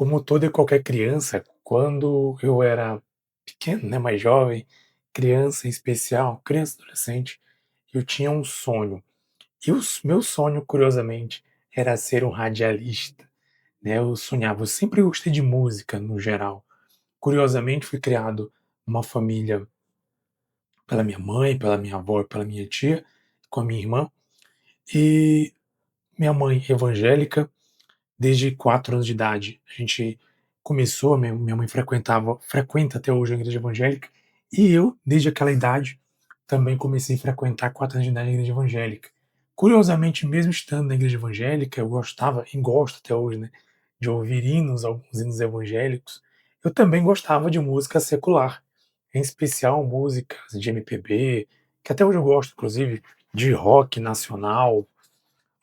Como toda e qualquer criança, quando eu era pequeno, né, mais jovem, criança em especial, criança e adolescente, eu tinha um sonho. E meu sonho, curiosamente, era ser um radialista, né? Eu sonhava, eu sempre gostei de música no geral. Curiosamente, fui criado numa família pela minha mãe, pela minha avó e pela minha tia, com a minha irmã. E minha mãe evangélica, desde 4 anos de idade, a gente começou, minha mãe frequenta até hoje a igreja evangélica, e eu, desde aquela idade, também comecei a frequentar 4 anos de idade a igreja evangélica. Curiosamente, mesmo estando na igreja evangélica, eu gostava, e gosto até hoje, né, de ouvir hinos, alguns hinos evangélicos. Eu também gostava de música secular, em especial músicas de MPB, que até hoje eu gosto, inclusive, de rock nacional,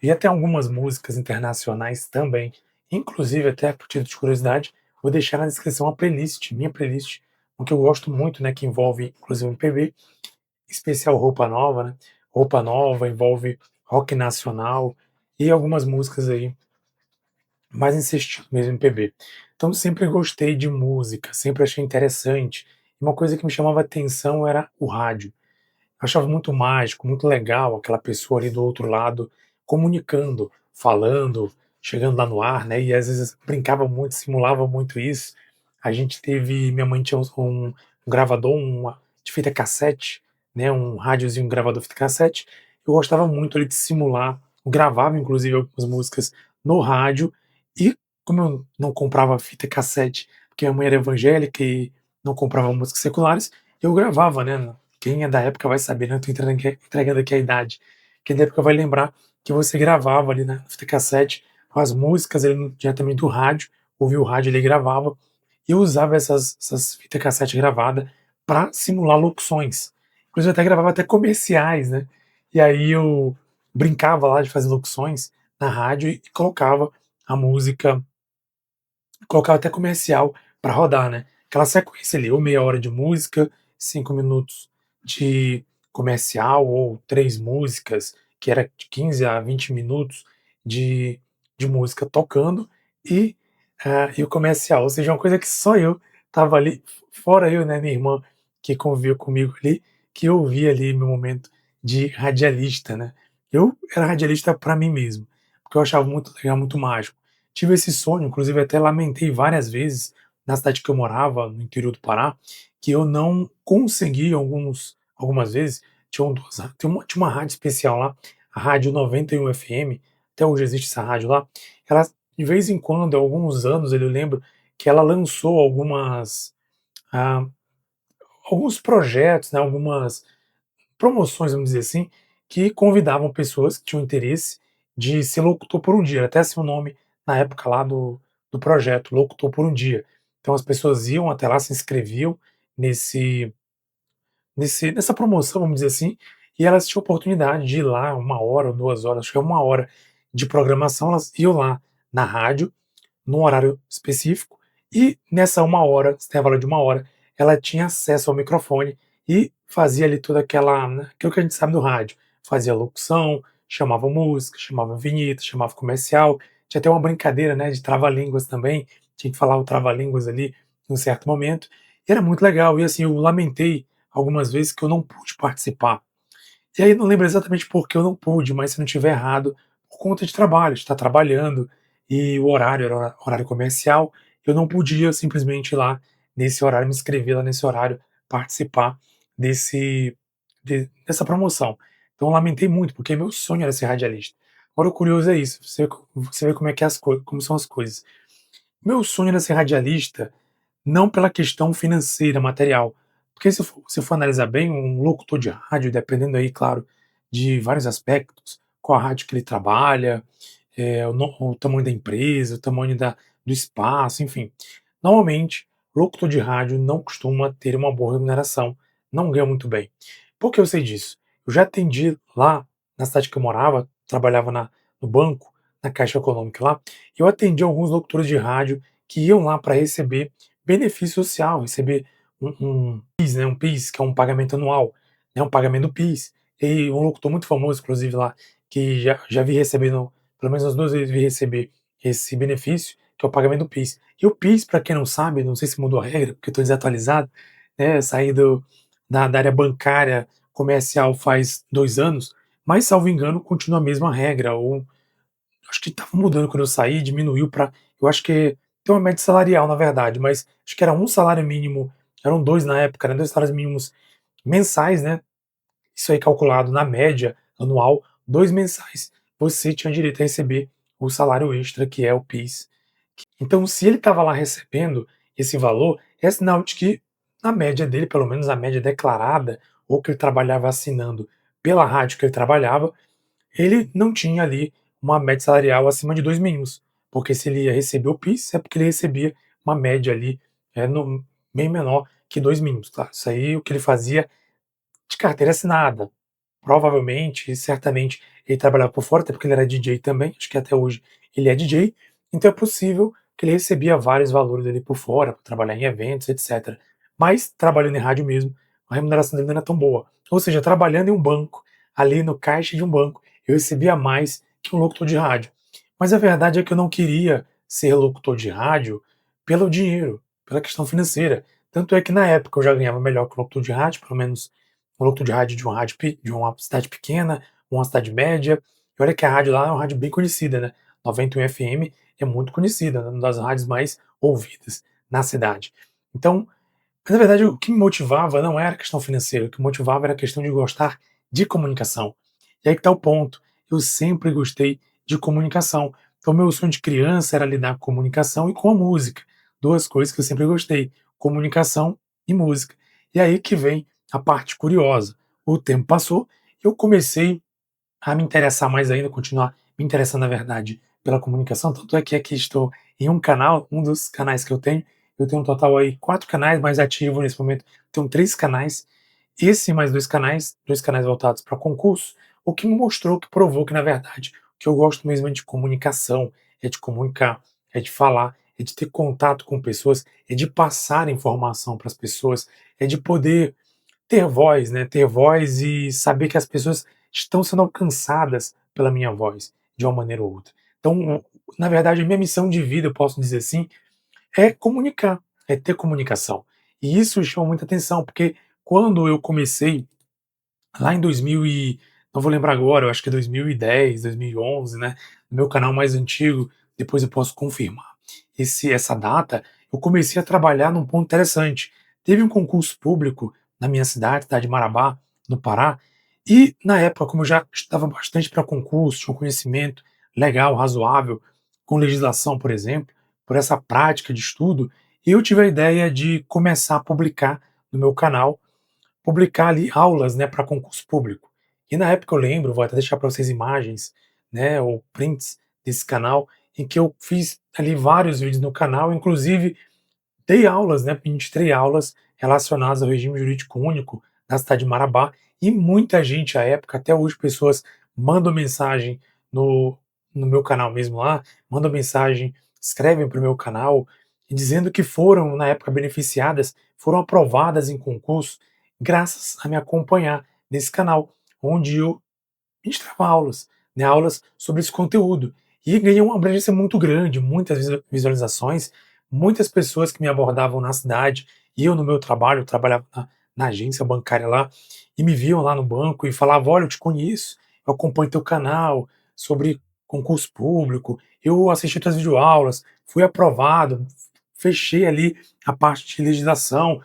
e até algumas músicas internacionais também. Inclusive, até por título de curiosidade, vou deixar na descrição a playlist, minha playlist, o que eu gosto muito, né, que envolve inclusive MPB, especial Roupa Nova, né? Roupa Nova envolve rock nacional e algumas músicas aí mais nesse estilo mesmo MPB. Então sempre gostei de música, sempre achei interessante. E uma coisa que me chamava atenção era o rádio. Achava muito mágico, muito legal aquela pessoa ali do outro lado comunicando, falando, chegando lá no ar, né? E às vezes brincava muito, simulava muito isso. A gente teve, minha mãe tinha um gravador, de fita cassete, né? Um rádiozinho, um gravador de fita cassete. Eu gostava muito ali de simular, gravava inclusive algumas músicas no rádio e como eu não comprava fita cassete, porque minha mãe era evangélica e não comprava músicas seculares, eu gravava, né? Quem é da época vai saber, né, eu tô entregando aqui a idade. Quem é da época vai lembrar que você gravava ali na fita cassete as músicas ali diretamente do rádio, ouvia o rádio ali e gravava, e eu usava essas fita cassete gravada para simular locuções. Inclusive eu até gravava até comerciais, né, e aí eu brincava lá de fazer locuções na rádio e colocava a música, colocava até comercial para rodar, né. Aquela sequência ali, ou meia hora de música, 5 minutos de comercial, ou 3 músicas, que era de 15 a 20 minutos de música tocando e, e o comercial, ou seja, uma coisa que só eu estava ali, fora eu, né, minha irmã, que convivia comigo ali, que eu ouvia ali meu momento de radialista, né. Eu era radialista para mim mesmo, porque eu achava muito legal, muito mágico. Tive esse sonho, inclusive até lamentei várias vezes na cidade que eu morava, no interior do Pará, que eu não consegui algumas vezes, tinha uma rádio especial lá, a Rádio 91 FM, até hoje existe essa rádio lá, ela de vez em quando, há alguns anos eu lembro que ela lançou ah, alguns projetos, né, algumas promoções, vamos dizer assim, que convidavam pessoas que tinham interesse de ser locutor por um dia, até assim o nome na época lá do projeto, Locutor por um Dia. Então as pessoas iam até lá, se inscreviam nesse nessa promoção, vamos dizer assim, e elas tinham oportunidade de ir lá 1 hora ou 2 horas, acho que é 1 hora de programação, elas iam lá na rádio num horário específico, e nessa 1 hora, esse intervalo de 1 hora, ela tinha acesso ao microfone e fazia ali toda aquela, né, aquilo que a gente sabe do rádio, fazia locução, chamava música, chamava vinheta, chamava comercial, tinha até uma brincadeira, né, de trava-línguas também, tinha que falar o trava-línguas ali em um certo momento, e era muito legal, e assim, eu lamentei algumas vezes que eu não pude participar. E aí não lembro exatamente por que eu não pude, mas se não estiver errado, por conta de trabalho, de estar trabalhando, e o horário era horário comercial, eu não podia simplesmente ir lá nesse horário, me inscrever lá nesse horário, participar dessa promoção. Então eu lamentei muito, porque meu sonho era ser radialista. Agora o curioso é isso, você vê como é que é como são as coisas. Meu sonho era ser radialista, não pela questão financeira, material, porque se for analisar bem, um locutor de rádio, dependendo aí, claro, de vários aspectos, qual a rádio que ele trabalha, o tamanho da empresa, o tamanho do espaço, enfim. Normalmente, locutor de rádio não costuma ter uma boa remuneração, não ganha muito bem. Por que eu sei disso? Eu já atendi lá na cidade que eu morava, trabalhava no banco, na Caixa Econômica lá, e eu atendi alguns locutores de rádio que iam lá para receber benefício social, receber um PIS, né, um PIS, que é um pagamento anual, né, um pagamento do PIS. E um locutor muito famoso, inclusive lá, que já vi recebendo, pelo menos as 2 vezes vi receber esse benefício, que é o pagamento do PIS. E o PIS, para quem não sabe, não sei se mudou a regra, porque eu estou desatualizado, né, saí da área bancária comercial faz 2 anos, mas salvo engano continua a mesma regra, ou acho que estava mudando quando eu saí, diminuiu para, eu acho que tem uma média salarial na verdade, mas acho que era um salário mínimo, eram 2 na época, né, 2 salários mínimos mensais, né, isso aí calculado na média anual, 2 mensais, você tinha direito a receber o salário extra, que é o PIS. Então, se ele estava lá recebendo esse valor, é sinal de que, na média dele, pelo menos a média declarada, ou que ele trabalhava assinando pela rádio que ele trabalhava, ele não tinha ali uma média salarial acima de 2 mínimos. Porque se ele ia receber o PIS, é porque ele recebia uma média ali, bem menor que 2 mínimos. Claro, isso aí o que ele fazia de carteira assinada. Provavelmente, certamente, ele trabalhava por fora, até porque ele era DJ também, acho que até hoje ele é DJ, então é possível que ele recebia vários valores ali por fora, por trabalhar em eventos, etc. Mas, trabalhando em rádio mesmo, a remuneração dele não era tão boa. Ou seja, trabalhando em um banco, ali no caixa de um banco, eu recebia mais que um locutor de rádio. Mas a verdade é que eu não queria ser locutor de rádio pelo dinheiro, pela questão financeira. Tanto é que na época eu já ganhava melhor que o locutor de rádio, pelo menos um locutor de rádio de uma cidade pequena, uma cidade média. E olha que a rádio lá é uma rádio bem conhecida, né? 91 FM é muito conhecida, né? Uma das rádios mais ouvidas na cidade. Então, mas na verdade o que me motivava não era a questão financeira, o que me motivava era a questão de gostar de comunicação. E aí que tá o ponto, eu sempre gostei de comunicação. Então meu sonho de criança era lidar com comunicação e com a música, 2 coisas que eu sempre gostei, comunicação e música. E aí que vem a parte curiosa, o tempo passou, eu comecei a me interessar mais ainda, continuar me interessando, na verdade, pela comunicação. Tanto é que aqui estou em um canal, um dos canais que eu tenho um total aí 4 canais, mais ativo nesse momento, tenho 3 canais. Esse mais 2 canais voltados para concurso, o que me mostrou, que provou que, na verdade, o que eu gosto mesmo é de comunicação, é de comunicar, é de falar, é de ter contato com pessoas, é de passar informação para as pessoas, é de poder ter voz, né, ter voz e saber que as pessoas estão sendo alcançadas pela minha voz, de uma maneira ou outra. Então, na verdade, a minha missão de vida, eu posso dizer assim, é comunicar, é ter comunicação. E isso chama muita atenção, porque quando eu comecei lá em 2000 e não vou lembrar agora, eu acho que é 2010, 2011, né, no meu canal mais antigo, depois eu posso confirmar. Essa data, eu comecei a trabalhar num ponto interessante. Teve um concurso público na minha cidade de Marabá, no Pará, e na época, como eu já estudava bastante para concurso, tinha um conhecimento legal, razoável, com legislação, por exemplo, por essa prática de estudo, eu tive a ideia de começar a publicar no meu canal, publicar ali aulas, né, para concurso público. E na época eu lembro, vou até deixar para vocês imagens, né, ou prints desse canal, em que eu fiz ali vários vídeos no canal, inclusive dei aulas, né, ministrei aulas relacionadas ao regime jurídico único na cidade de Marabá, e muita gente à época, até hoje pessoas mandam mensagem no, no meu canal mesmo lá, mandam mensagem, escrevem para o meu canal, dizendo que foram, na época, beneficiadas, foram aprovadas em concurso, graças a me acompanhar nesse canal, onde eu ministrava aulas, né, aulas sobre esse conteúdo. E ganhei uma abrangência muito grande, muitas visualizações, muitas pessoas que me abordavam na cidade, e eu no meu trabalho, eu trabalhava na agência bancária lá, e me viam lá no banco e falavam: Olha, eu te conheço, eu acompanho teu canal sobre concurso público, eu assisti tuas videoaulas, fui aprovado, fechei ali a parte de legislação,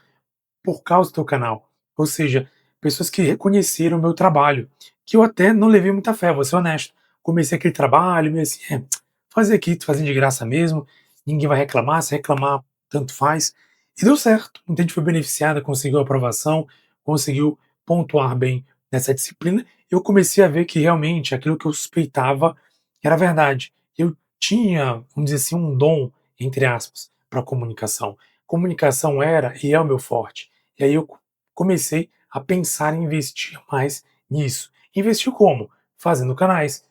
por causa do teu canal. Ou seja, pessoas que reconheceram o meu trabalho, que eu até não levei muita fé, vou ser honesto. Comecei aquele trabalho, meio assim, fazer aqui, tô fazendo de graça mesmo, ninguém vai reclamar, se reclamar, tanto faz. E deu certo, muita gente foi beneficiada, conseguiu aprovação, conseguiu pontuar bem nessa disciplina. Eu comecei a ver que realmente aquilo que eu suspeitava era verdade. Eu tinha, vamos dizer assim, um dom, entre aspas, para comunicação. Comunicação era e é o meu forte. E aí eu comecei a pensar em investir mais nisso. Investir como? Fazendo canais,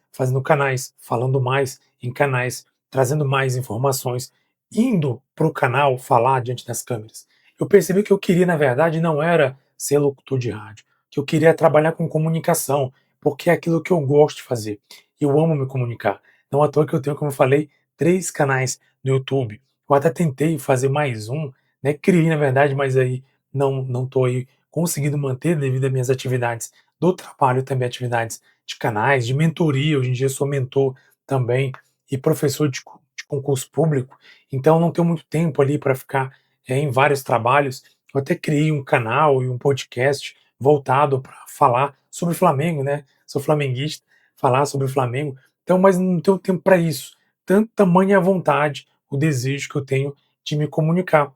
falando mais em canais, trazendo mais informações, indo para o canal falar diante das câmeras. Eu percebi que eu queria, na verdade, não era ser locutor de rádio, que eu queria trabalhar com comunicação, porque é aquilo que eu gosto de fazer. Eu amo me comunicar. Não à toa que eu tenho, como eu falei, 3 canais no YouTube. Eu até tentei fazer mais um, né, criei na verdade, mas aí não tô aí conseguindo manter devido às minhas atividades do trabalho e também atividades de canais, de mentoria. Hoje em dia eu sou mentor também e professor de concurso público, então não tenho muito tempo ali para ficar, em vários trabalhos. Eu até criei um canal e um podcast voltado para falar sobre o Flamengo, né, sou flamenguista, falar sobre o Flamengo, então mas não tenho tempo para isso. Tanto tamanha a vontade, o desejo que eu tenho de me comunicar.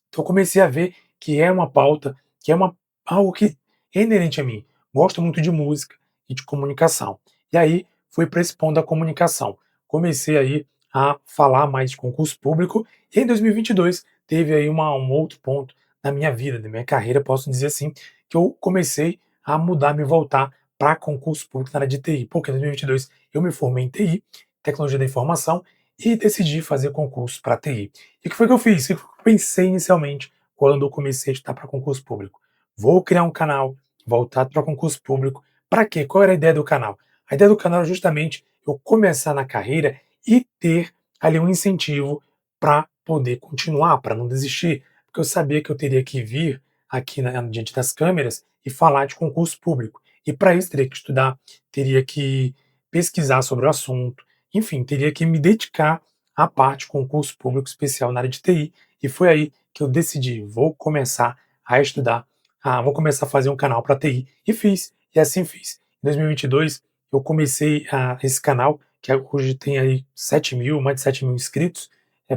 Então eu comecei a ver que é uma pauta, que é algo que é inerente a mim. Gosto muito de música e de comunicação. E aí fui para esse ponto da comunicação. Comecei aí a falar mais de concurso público e em 2022 teve aí um outro ponto na minha vida, na minha carreira, posso dizer assim, que eu comecei a mudar, me voltar para concurso público na área de TI. Porque em 2022 eu me formei em TI, tecnologia da informação, e decidi fazer concurso para TI. E o que foi que eu fiz? O que eu pensei inicialmente quando eu comecei a estudar para concurso público? Vou criar um canal voltado para concurso público. Para quê? Qual era a ideia do canal? A ideia do canal era justamente eu começar na carreira e ter ali um incentivo para poder continuar, para não desistir, porque eu sabia que eu teria que vir aqui diante das câmeras e falar de concurso público. E para isso teria que estudar, teria que pesquisar sobre o assunto, enfim, teria que me dedicar à parte concurso público especial na área de TI. E foi aí que eu decidi, vou começar a estudar, vou começar a fazer um canal para TI. E fiz, e assim fiz. Em 2022, eu comecei esse canal, que hoje tem aí 7.000, mais de 7.000 inscritos,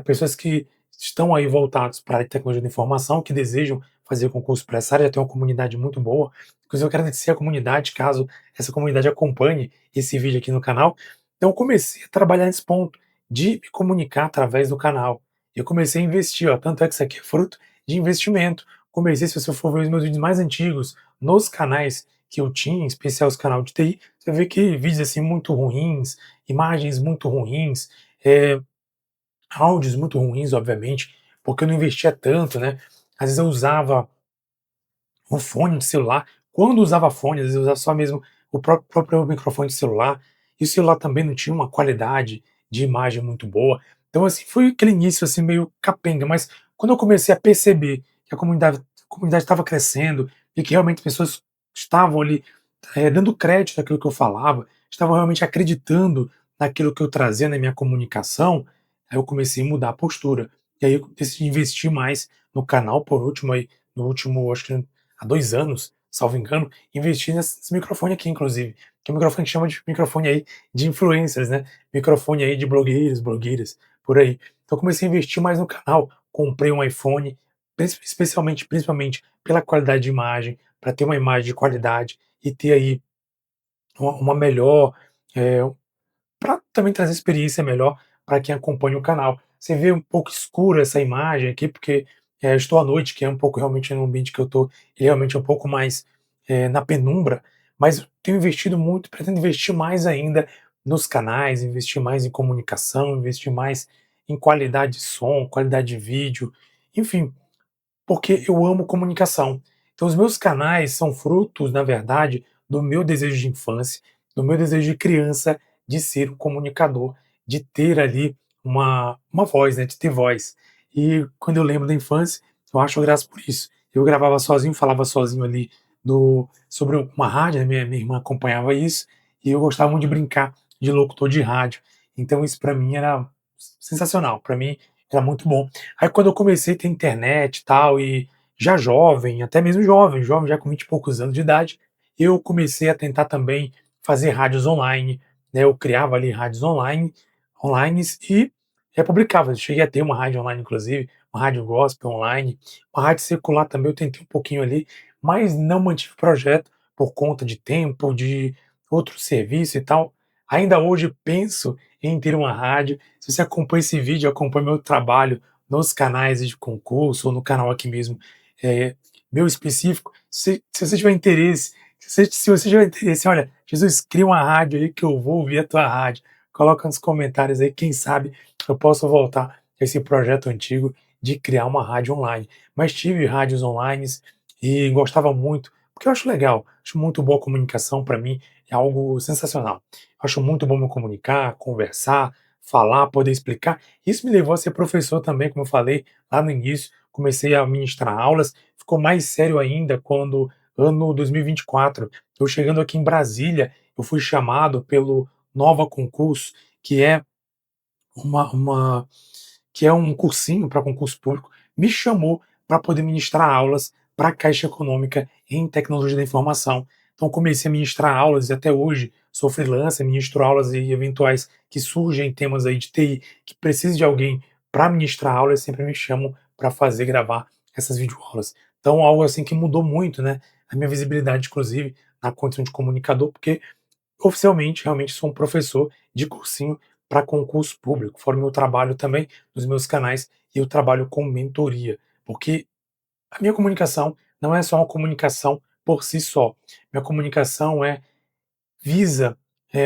pessoas que estão aí voltados para a área de tecnologia da informação, que desejam fazer concurso para essa área, já tem uma comunidade muito boa. Inclusive, eu quero agradecer a comunidade, caso essa comunidade acompanhe esse vídeo aqui no canal. Então, eu comecei a trabalhar nesse ponto de me comunicar através do canal. Eu comecei a investir, ó, tanto é que isso aqui é fruto de investimento. Comecei, se você for ver os meus vídeos mais antigos, nos canais que eu tinha, em especial os canal de TI, você vê que vídeos assim muito ruins, imagens muito ruins, eh, áudios muito ruins, obviamente, porque eu não investia tanto, né? Às vezes eu usava um fone de celular. Quando usava fone, às vezes eu usava só mesmo o próprio microfone de celular, e o celular também não tinha uma qualidade de imagem muito boa. Então, assim, foi aquele início assim meio capenga, mas quando eu comecei a perceber que a comunidade estava crescendo e que realmente pessoas estavam ali, dando crédito àquilo que eu falava, estavam realmente acreditando naquilo que eu trazia na minha comunicação, aí eu comecei a mudar a postura. E aí eu decidi investir mais no canal, por último aí, no último, acho que há 2 anos, salvo engano, investi nesse microfone aqui inclusive, que é um microfone que chama de microfone aí de influencers, né, microfone aí de blogueiros, blogueiras, por aí. Então comecei a investir mais no canal, comprei um iPhone, principalmente pela qualidade de imagem, para ter uma imagem de qualidade e ter aí uma melhor, eh, para também trazer experiência melhor para quem acompanha o canal. Você vê um pouco escuro essa imagem aqui, porque eu estou à noite, que é um pouco realmente no ambiente que eu estou, ele realmente é um pouco mais na penumbra, mas eu tenho investido muito, pretendo investir mais ainda nos canais, investir mais em comunicação, investir mais em qualidade de som, qualidade de vídeo, enfim, porque eu amo comunicação. Então, os meus canais são frutos, na verdade, do meu desejo de infância, do meu desejo de criança de ser um comunicador, de ter ali uma voz, né, de ter voz. E quando eu lembro da infância, eu acho graça por isso. Eu gravava sozinho, falava sozinho ali sobre uma rádio, né, minha irmã acompanhava isso, e eu gostava muito de brincar de locutor de rádio. Então, isso para mim era sensacional, para mim era muito bom. Aí quando eu comecei a ter internet e tal, e já jovem, até mesmo jovem, já com 20 e poucos anos de idade, eu comecei a tentar também fazer rádios online, né, eu criava ali rádios onlines e republicava. Eu cheguei a ter uma rádio online inclusive, uma rádio gospel online, uma rádio secular também eu tentei um pouquinho ali, mas não mantive o projeto por conta de tempo, de outro serviço e tal. Ainda hoje penso em ter uma rádio. Se você acompanha esse vídeo, acompanha meu trabalho nos canais de concurso ou no canal aqui mesmo, eh, meu específico, se você tiver interesse, se você tiver interesse, olha, Jesus, cria uma rádio aí que eu vou ouvir a tua rádio. Coloca nos comentários aí, quem sabe eu posso voltar a esse projeto antigo de criar uma rádio online. Mas tive rádios online e gostava muito, porque eu acho legal, acho muito boa a comunicação para mim, é algo sensacional. Acho muito bom me comunicar, conversar, falar, poder explicar. Isso me levou a ser professor também, como eu falei lá no início, comecei a ministrar aulas, ficou mais sério ainda quando, ano 2024, eu chegando aqui em Brasília, eu fui chamado pelo Nova Concurso, que é uma que é um cursinho para concurso público, me chamou para poder ministrar aulas para a Caixa Econômica em Tecnologia da Informação. Então comecei a ministrar aulas e até hoje sou freelancer, ministro aulas e eventuais que surgem temas aí de TI que precisa de alguém para ministrar aulas, sempre me chamam para fazer, gravar essas videoaulas. Então algo assim que mudou muito, né, a minha visibilidade inclusive na condição de comunicador, porque oficialmente, realmente sou um professor de cursinho para concurso público, fora o meu trabalho também nos meus canais, e eu trabalho com mentoria, porque a minha comunicação não é só uma comunicação por si só. Minha comunicação visa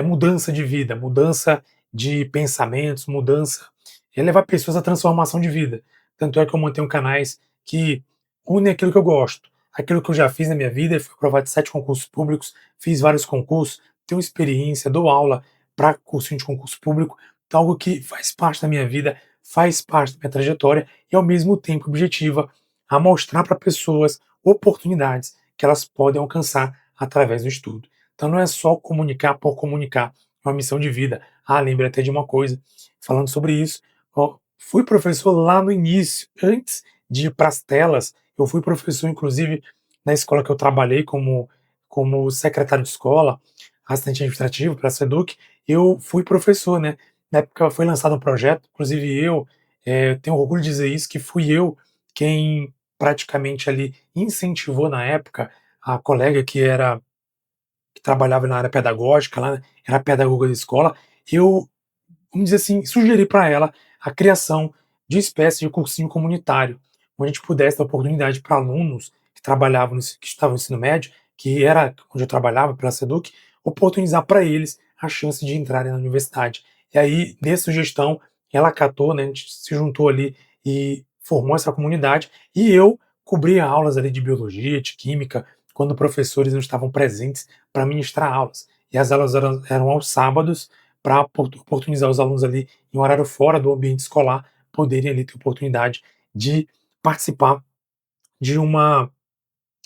mudança de vida, mudança de pensamentos, mudança levar pessoas à transformação de vida. Tanto é que eu mantenho canais que unem aquilo que eu gosto, aquilo que eu já fiz na minha vida, fui aprovado de 7 concursos públicos, fiz vários concursos, tenho experiência, dou aula para cursinho de concurso público, então algo que faz parte da minha vida, faz parte da minha trajetória e ao mesmo tempo objetiva a mostrar para pessoas oportunidades que elas podem alcançar através do estudo. Então não é só comunicar por comunicar, é uma missão de vida. Ah, lembrei até de uma coisa, falando sobre isso, ó, fui professor lá no início, antes de ir para as telas, eu fui professor inclusive na escola que eu trabalhei como secretário de escola, assistente administrativo para a SEDUC, eu fui professor, né. Na época foi lançado um projeto, inclusive eu, tenho orgulho de dizer isso, que fui eu quem praticamente ali incentivou na época a colega que trabalhava na área pedagógica lá, né, era pedagoga da escola, eu, vamos dizer assim, sugeri para ela a criação de uma espécie de cursinho comunitário, onde a gente pudesse dar oportunidade para alunos que trabalhavam, que estavam no ensino médio, que era onde eu trabalhava, pela SEDUC, oportunizar para eles a chance de entrarem na universidade. E aí, dessa sugestão, ela acatou, né, a gente se juntou ali e formou essa comunidade, e eu cobria aulas ali de biologia, de química, quando professores não estavam presentes para ministrar aulas. E as aulas eram aos sábados, para oportunizar os alunos ali em um horário fora do ambiente escolar, poderem ali ter oportunidade de participar de uma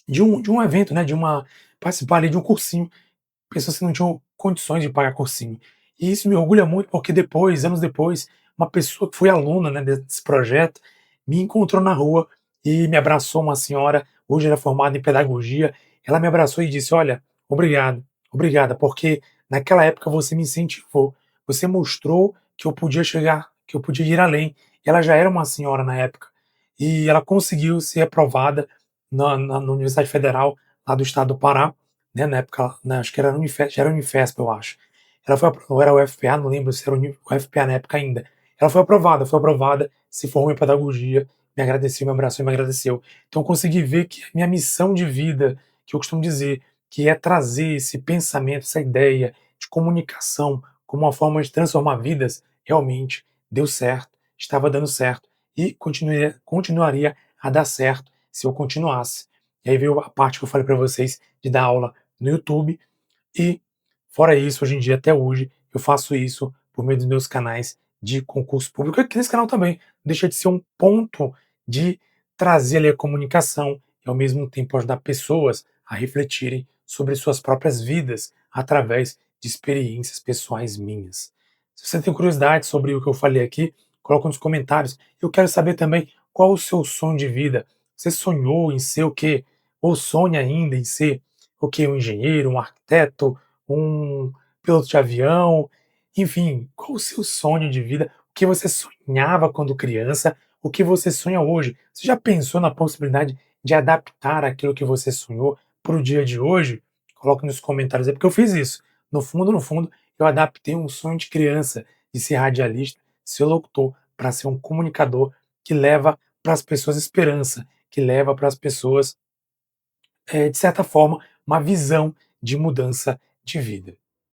de um evento, né, de uma participar ali de um cursinho, pessoas que não tinham condições de pagar cursinho. E isso me orgulha muito, porque depois, anos depois, uma pessoa que foi aluna, né, desse projeto, me encontrou na rua e me abraçou, uma senhora, hoje ela é formada em pedagogia, ela me abraçou e disse: "Olha, obrigado, obrigada, porque naquela época você me incentivou, você mostrou que eu podia chegar, que eu podia ir além". Ela já era uma senhora na época, e ela conseguiu ser aprovada na Universidade Federal, lá do estado do Pará, né, na época, né, acho que era Unifesp, já era Unifesp, eu acho. Ela foi ou era UFPA, não lembro se era UFPA na época ainda. Ela foi aprovada, se formou em pedagogia, me agradeceu, me abraçou e me agradeceu. Então eu consegui ver que a minha missão de vida, que eu costumo dizer, que é trazer esse pensamento, essa ideia de comunicação como uma forma de transformar vidas, realmente deu certo, estava dando certo e continuaria a dar certo se eu continuasse. E aí veio a parte que eu falei para vocês de dar aula no YouTube e, fora isso, hoje em dia, até hoje, eu faço isso por meio dos meus canais de concurso público. Aqui nesse canal também, não deixa de ser um ponto de trazer ali a comunicação e, ao mesmo tempo, ajudar pessoas a refletirem sobre suas próprias vidas através de experiências pessoais minhas. Se você tem curiosidade sobre o que eu falei aqui, coloca nos comentários. Eu quero saber também qual o seu sonho de vida. Você sonhou em ser o quê? Ou sonha ainda em ser o quê? Um engenheiro, um arquiteto, um piloto de avião, enfim, qual o seu sonho de vida? O que você sonhava quando criança? O que você sonha hoje? Você já pensou na possibilidade de adaptar aquilo que você sonhou para o dia de hoje? Coloque nos comentários aí, porque eu fiz isso. No fundo, eu adaptei um sonho de criança de ser radialista, ser locutor, para ser um comunicador que leva para as pessoas esperança, que leva para as pessoas, de certa forma, uma visão de mudança de vida.